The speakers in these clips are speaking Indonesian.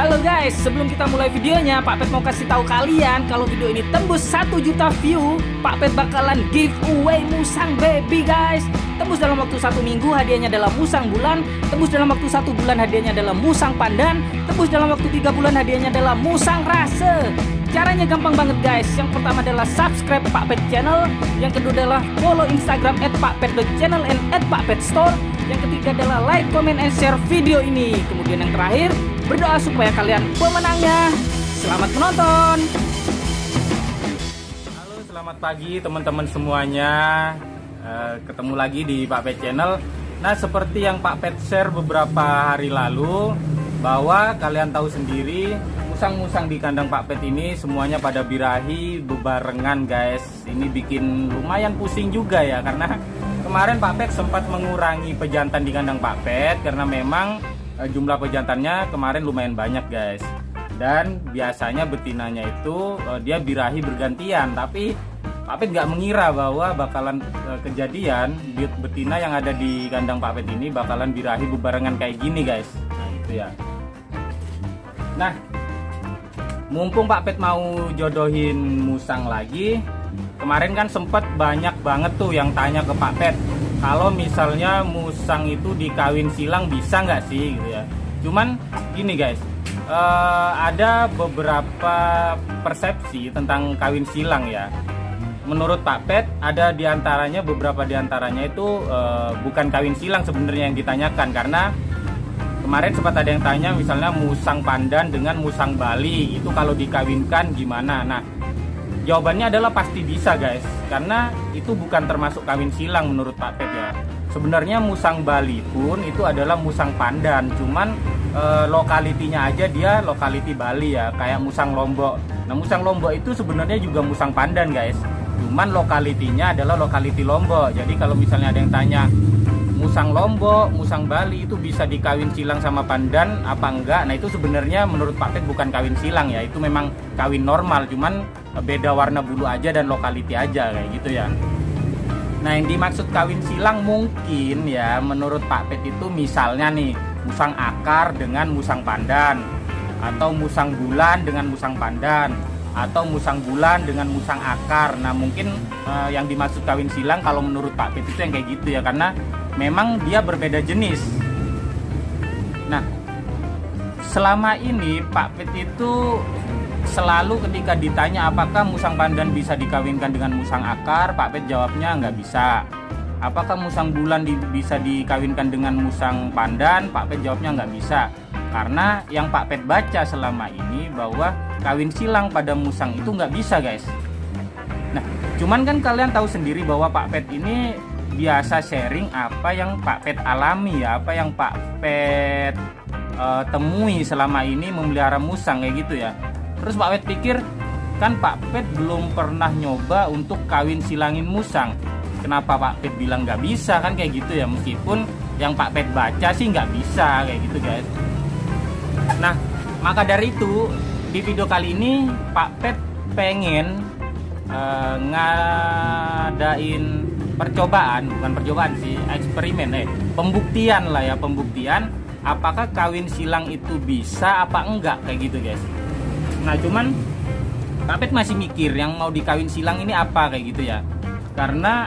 Halo guys, sebelum kita mulai videonya, Pak Pet mau kasih tahu kalian kalau video ini tembus 1 juta view, Pak Pet bakalan giveaway musang baby guys. Tembus dalam waktu 1 minggu hadiahnya adalah musang bulan, tembus dalam waktu 1 bulan hadiahnya adalah musang pandan, tembus dalam waktu 3 bulan hadiahnya adalah musang rase. Caranya gampang banget guys. Yang pertama adalah subscribe Pak Pet channel, yang kedua adalah follow Instagram @pakpet.channel and @pakpetstore. Yang ketiga adalah like, comment, and share video ini. Kemudian yang terakhir, berdoa supaya kalian pemenangnya. Selamat menonton. Halo, selamat pagi teman-teman semuanya. Ketemu lagi di Pak Pet Channel. Nah, seperti yang Pak Pet share beberapa hari lalu, bahwa kalian tahu sendiri musang-musang di kandang Pak Pet ini semuanya pada birahi bebarengan guys. Ini bikin lumayan pusing juga ya, karena kemarin Pak Pet sempat mengurangi pejantan di kandang Pak Pet karena memang jumlah pejantannya kemarin lumayan banyak guys. Dan biasanya betinanya itu dia birahi bergantian, tapi Pak Pet nggak mengira bahwa bakalan kejadian betina yang ada di kandang Pak Pet ini bakalan birahi bebarengan kayak gini guys. Nah itu ya. Nah, mumpung Pak Pet mau jodohin musang lagi, kemarin kan sempet banyak banget tuh yang tanya ke Pak Pet, kalau misalnya musang itu dikawin silang bisa nggak sih gitu ya. Cuman gini guys, ada beberapa persepsi tentang kawin silang ya. Menurut Pak Pet ada diantaranya, beberapa diantaranya itu bukan kawin silang sebenarnya yang ditanyakan, karena kemarin sempat ada yang tanya misalnya musang pandan dengan musang Bali itu kalau dikawinkan gimana. Nah, jawabannya adalah pasti bisa guys, karena itu bukan termasuk kawin silang menurut Pak Pet ya. Sebenarnya musang Bali pun itu adalah musang pandan, cuman lokalitinya aja dia lokaliti Bali ya, kayak musang Lombok. Nah, musang Lombok itu sebenarnya juga musang pandan guys, cuman lokalitinya adalah lokaliti Lombok. Jadi kalau misalnya ada yang tanya musang Lombok, musang Bali itu bisa dikawin silang sama pandan apa enggak? Nah, itu sebenarnya menurut Pak Pet bukan kawin silang ya, itu memang kawin normal, cuman beda warna bulu aja dan lokaliti aja kayak gitu ya. Nah, yang dimaksud kawin silang mungkin ya menurut Pak Pet itu misalnya nih musang akar dengan musang pandan, atau musang bulan dengan musang pandan, atau musang bulan dengan musang akar. Nah, mungkin yang dimaksud kawin silang kalau menurut Pak Pet itu yang kayak gitu ya, karena memang dia berbeda jenis. Nah, selama ini Pak Pet itu selalu ketika ditanya apakah musang pandan bisa dikawinkan dengan musang akar, Pak Pet jawabnya nggak bisa. Apakah musang bulan bisa dikawinkan dengan musang pandan, Pak Pet jawabnya nggak bisa. Karena yang Pak Pet baca selama ini bahwa kawin silang pada musang itu nggak bisa guys. Nah, cuman kan kalian tahu sendiri bahwa Pak Pet ini biasa sharing apa yang Pak Pet alami ya, apa yang Pak Pet temui selama ini memelihara musang kayak gitu ya. Terus Pak Pet pikir, kan Pak Pet belum pernah nyoba untuk kawin silangin musang, kenapa Pak Pet bilang nggak bisa, kan kayak gitu ya. Meskipun yang Pak Pet baca sih nggak bisa kayak gitu guys. Nah, maka dari itu di video kali ini Pak Pet pengen ngadain percobaan, bukan percobaan sih, eksperimen, pembuktian lah ya, pembuktian apakah kawin silang itu bisa apa enggak kayak gitu guys. Nah, cuman Pak Pet masih mikir yang mau dikawin silang ini apa kayak gitu ya. Karena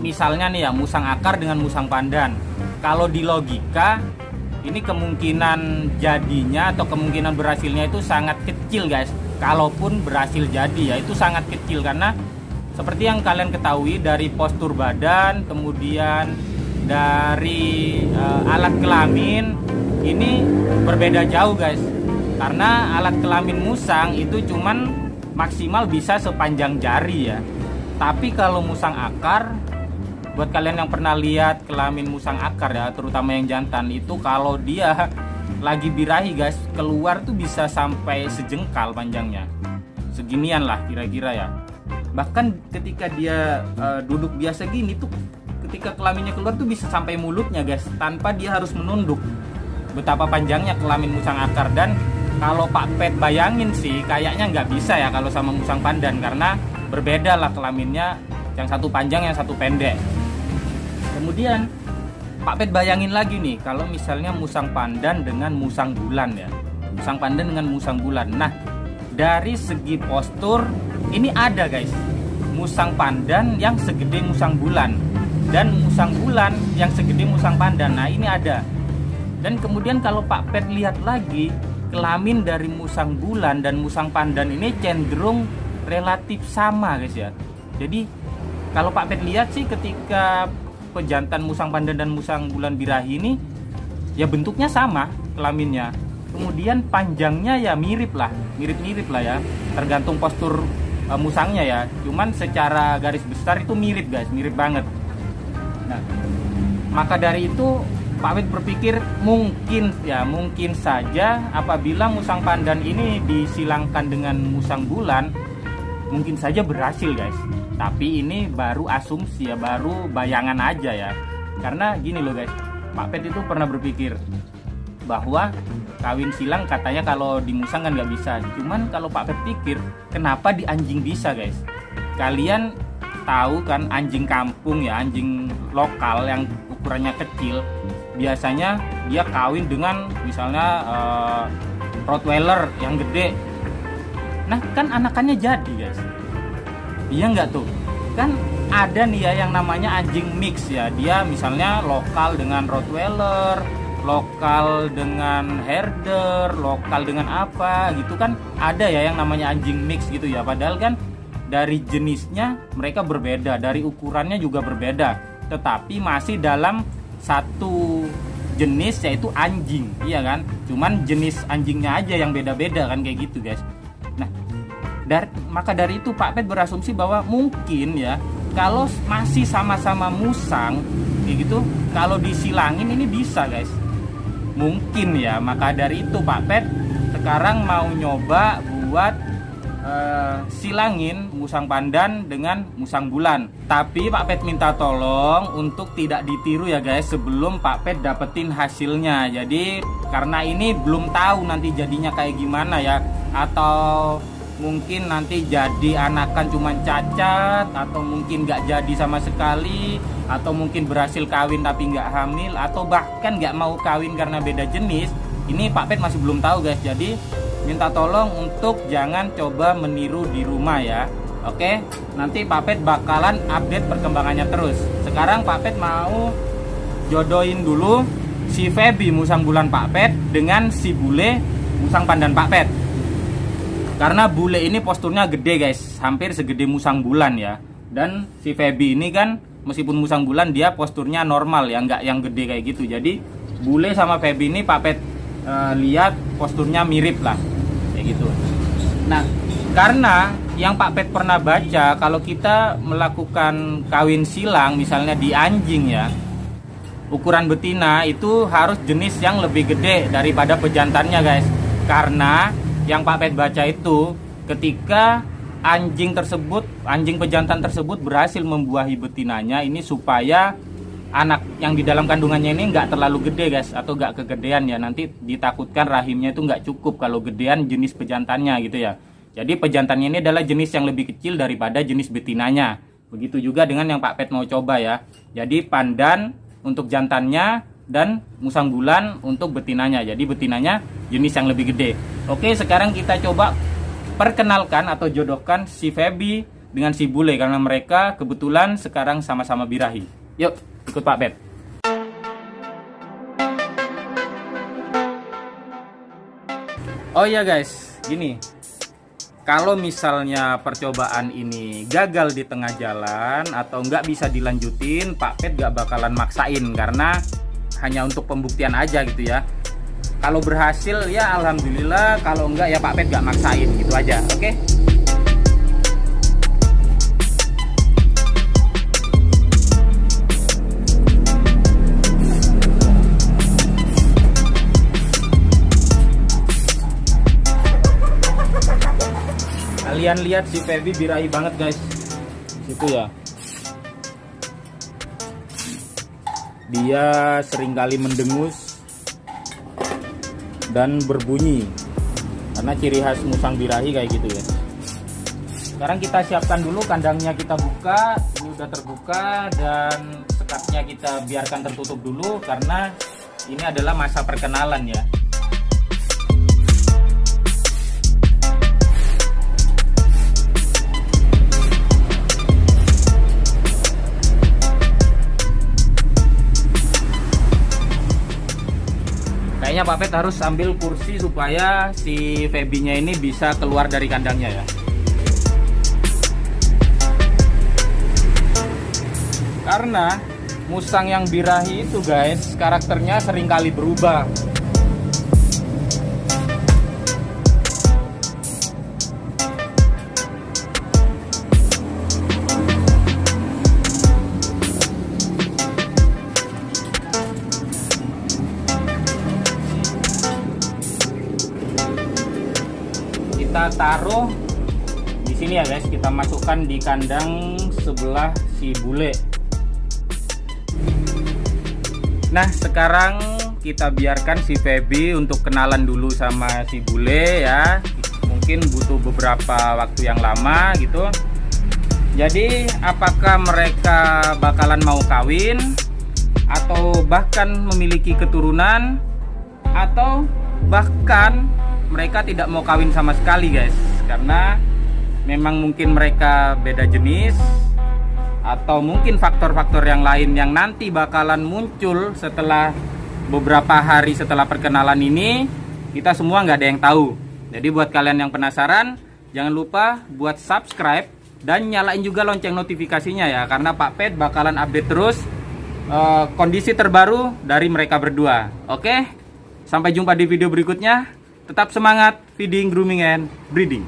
misalnya nih ya musang akar dengan musang pandan, kalau di logika ini kemungkinan jadinya atau kemungkinan berhasilnya itu sangat kecil guys. Kalaupun berhasil jadi ya itu sangat kecil, karena seperti yang kalian ketahui dari postur badan, kemudian dari alat kelamin ini berbeda jauh guys. Karena alat kelamin musang itu cuman maksimal bisa sepanjang jari ya. Tapi kalau musang akar, buat kalian yang pernah lihat kelamin musang akar ya, terutama yang jantan, itu kalau dia lagi birahi guys, keluar tuh bisa sampai sejengkal panjangnya. Seginian lah kira-kira ya. Bahkan ketika dia duduk biasa gini tuh, ketika kelaminnya keluar tuh bisa sampai mulutnya guys, tanpa dia harus menunduk. Betapa panjangnya kelamin musang akar. Dan kalau Pak Pet bayangin sih kayaknya nggak bisa ya kalau sama musang pandan, karena berbeda lah kelaminnya, yang satu panjang yang satu pendek. Kemudian Pak Pet bayangin lagi nih kalau misalnya musang pandan dengan musang bulan ya. musang pandan dengan musang bulan. Nah, dari segi postur ini ada guys, musang pandan yang segede musang bulan dan musang bulan yang segede musang pandan. Nah, ini ada. Dan kemudian kalau Pak Pet lihat lagi, kelamin dari musang bulan dan musang pandan ini cenderung relatif sama guys ya. Jadi kalau Pak Pet lihat sih, ketika pejantan musang pandan dan musang bulan birahi ini ya bentuknya sama kelaminnya, kemudian panjangnya ya mirip lah ya, tergantung postur musangnya ya. Cuman secara garis besar itu mirip guys, mirip banget. Nah, maka dari itu Pak Pet berpikir mungkin saja apabila musang pandan ini disilangkan dengan musang bulan, mungkin saja berhasil guys. Tapi ini baru asumsi ya, baru bayangan aja ya. Karena gini loh guys, Pak Pet itu pernah berpikir bahwa kawin silang katanya kalau di musang kan nggak bisa. Cuman kalau Pak Pet pikir, kenapa di anjing bisa guys? Kalian tahu kan anjing kampung ya, anjing lokal yang ukurannya kecil, biasanya dia kawin dengan misalnya Rottweiler yang gede. Nah kan anakannya jadi guys. Iya nggak tuh? Kan ada nih ya yang namanya anjing mix ya. Dia misalnya lokal dengan Rottweiler, lokal dengan herder, lokal dengan apa gitu kan. Ada ya yang namanya anjing mix gitu ya. Padahal kan dari jenisnya mereka berbeda, dari ukurannya juga berbeda, tetapi masih dalam satu jenis yaitu anjing, iya kan? Cuman jenis anjingnya aja yang beda-beda kan, kayak gitu guys. Nah, maka dari itu Pak Pet berasumsi bahwa mungkin ya kalau masih sama-sama musang kayak gitu, kalau disilangin ini bisa guys, mungkin ya. Maka dari itu Pak Pet sekarang mau nyoba buat silangin musang pandan dengan musang bulan. Tapi Pak Pet minta tolong untuk tidak ditiru ya guys, sebelum Pak Pet dapetin hasilnya. Jadi karena ini belum tahu nanti jadinya kayak gimana ya, atau mungkin nanti jadi anakan cuman cacat, atau mungkin nggak jadi sama sekali, atau mungkin berhasil kawin tapi nggak hamil, atau bahkan nggak mau kawin karena beda jenis. Ini Pak Pet masih belum tahu guys. Jadi minta tolong untuk jangan coba meniru di rumah ya. Oke, nanti Pak Pet bakalan update perkembangannya terus. Sekarang Pak Pet mau jodohin dulu si Feby musang bulan Pak Pet dengan si bule musang pandan Pak Pet. Karena bule ini posturnya gede guys, hampir segede musang bulan ya. Dan si Feby ini kan meskipun musang bulan dia posturnya normal ya, nggak yang gede kayak gitu. Jadi bule sama Feby ini Pak Pet lihat posturnya mirip lah kayak gitu. Nah, karena yang Pak Pet pernah baca, kalau kita melakukan kawin silang misalnya di anjing ya, ukuran betina itu harus jenis yang lebih gede daripada pejantannya guys. Karena yang Pak Pet baca itu ketika anjing pejantan tersebut berhasil membuahi betinanya ini, supaya anak yang di dalam kandungannya ini nggak terlalu gede guys, atau nggak kegedean ya, nanti ditakutkan rahimnya itu nggak cukup kalau gedean jenis pejantannya gitu ya. Jadi pejantannya ini adalah jenis yang lebih kecil daripada jenis betinanya. Begitu juga dengan yang Pak Pet mau coba ya. Jadi pandan untuk jantannya dan musang bulan untuk betinanya. Jadi betinanya jenis yang lebih gede. Oke, sekarang kita coba perkenalkan atau jodohkan si Feby dengan si bule, karena mereka kebetulan sekarang sama-sama birahi. Yuk, ikut Pak Pet. Oh iya guys, gini. Kalau misalnya percobaan ini gagal di tengah jalan atau nggak bisa dilanjutin, Pak Pet nggak bakalan maksain, karena hanya untuk pembuktian aja gitu ya. Kalau berhasil ya alhamdulillah, kalau enggak ya Pak Pet nggak maksain, gitu aja. Oke? Kalian lihat si Feby birahi banget guys, situ ya. Dia seringkali mendengus dan berbunyi, karena ciri khas musang birahi kayak gitu ya. Sekarang kita siapkan dulu kandangnya, kita buka. Ini udah terbuka, dan sekatnya kita biarkan tertutup dulu karena ini adalah masa perkenalan ya. Pak Pet harus ambil kursi supaya si Feby-nya ini bisa keluar dari kandangnya ya. Karena musang yang birahi itu guys, karakternya seringkali berubah. Kita taruh di sini ya guys, kita masukkan di kandang sebelah si bule. Nah, sekarang kita biarkan si Feby untuk kenalan dulu sama si bule ya. Mungkin butuh beberapa waktu yang lama gitu. Jadi, apakah mereka bakalan mau kawin atau bahkan memiliki keturunan, atau bahkan mereka tidak mau kawin sama sekali guys, karena memang mungkin mereka beda jenis, atau mungkin faktor-faktor yang lain yang nanti bakalan muncul setelah beberapa hari setelah perkenalan ini. Kita semua nggak ada yang tahu. Jadi buat kalian yang penasaran, jangan lupa buat subscribe dan nyalain juga lonceng notifikasinya ya, karena Pak Pet bakalan update terus kondisi terbaru dari mereka berdua. Oke, sampai jumpa di video berikutnya. Tetap semangat feeding, grooming, and breeding.